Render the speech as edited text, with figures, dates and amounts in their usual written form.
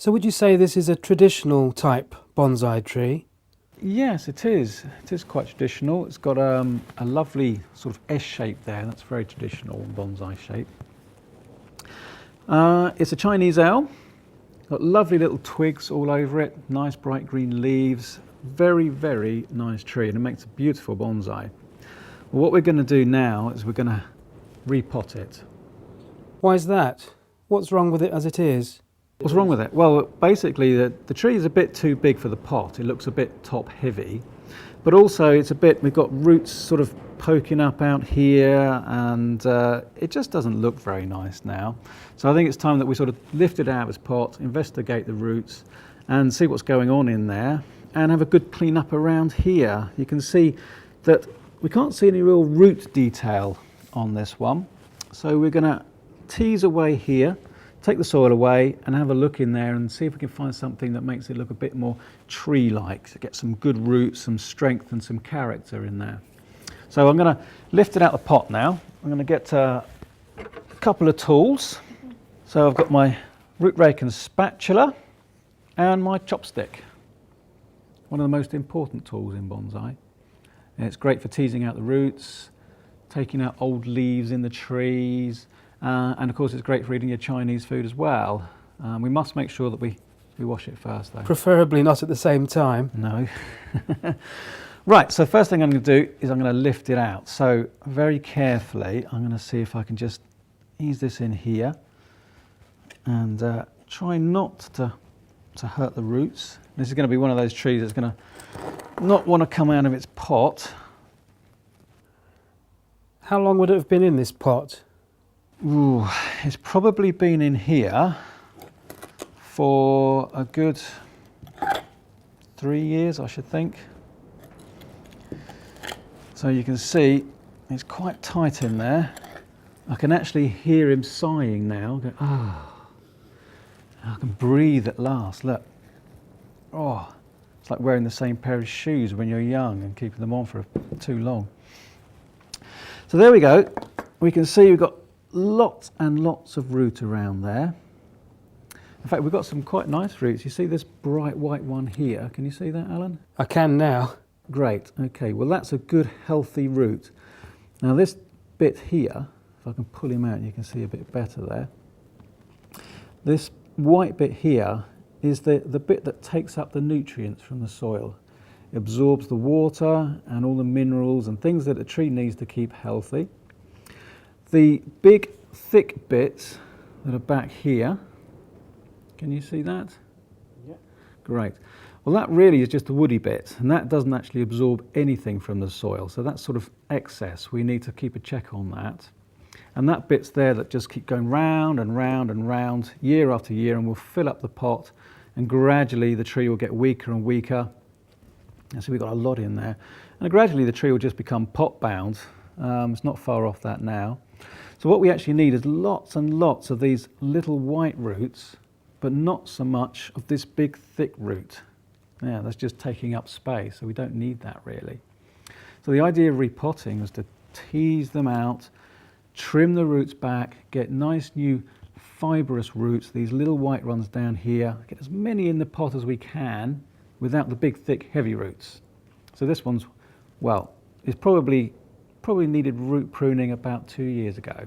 So would you say this is a traditional type bonsai tree? Yes, it is. It is quite traditional. It's got a lovely sort of S shape there. That's very traditional bonsai shape. It's a Chinese L. Got lovely little twigs all over it. Nice bright green leaves. Very, very nice tree, and it makes a beautiful bonsai. Well, what we're going to do now is we're going to repot it. Why is that? What's wrong with it as it is? What's wrong with it? Well, basically the tree is a bit too big for the pot. It looks a bit top heavy, but also we've got roots sort of poking up out here, and it just doesn't look very nice now. So I think it's time that we sort of lift it out of its pot, investigate the roots and see what's going on in there, and have a good clean up around here. You can see that we can't see any real root detail on this one. So we're going to tease away here, take the soil away and have a look in there and see if we can find something that makes it look a bit more tree-like, to get some good roots, some strength and some character in there. So I'm going to lift it out of the pot now. I'm going to get a couple of tools. So I've got my root rake and spatula and my chopstick. One of the most important tools in bonsai. And it's great for teasing out the roots, taking out old leaves in the trees, and of course it's great for eating your Chinese food as well. We must make sure that we wash it first though. Preferably not at the same time. No. Right, so first thing I'm going to do is I'm going to lift it out. So very carefully I'm going to see if I can just ease this in here and try not to hurt the roots. This is going to be one of those trees that's going to not want to come out of its pot. How long would it have been in this pot? Ooh, it's probably been in here for a good 3 years, I should think. So you can see it's quite tight in there. I can actually hear him sighing now. Go, oh, I can breathe at last, look. Oh, it's like wearing the same pair of shoes when you're young and keeping them on for too long. So there we go. We can see we've got lots and lots of root around there. In fact, we've got some quite nice roots. You see this bright white one here? Can you see that, Alan? I can now. Great. Okay, well that's a good healthy root. Now this bit here, if I can pull him out, you can see a bit better there. This white bit here is the bit that takes up the nutrients from the soil. It absorbs the water and all the minerals and things that a tree needs to keep healthy. The big thick bits that are back here, can you see that? Yeah. Great. Well, that really is just the woody bit, and that doesn't actually absorb anything from the soil, so that's sort of excess. We need to keep a check on that. And that bit's there that just keep going round and round and round year after year, and will fill up the pot, and gradually the tree will get weaker and weaker. And so we've got a lot in there. And gradually the tree will just become pot bound. It's not far off that now. So what we actually need is lots and lots of these little white roots, but not so much of this big thick root. Yeah, that's just taking up space, so we don't need that really. So the idea of repotting was to tease them out, trim the roots back, get nice new fibrous roots, these little white ones down here, get as many in the pot as we can without the big thick heavy roots. So this one's, well, it's probably needed root pruning about 2 years ago.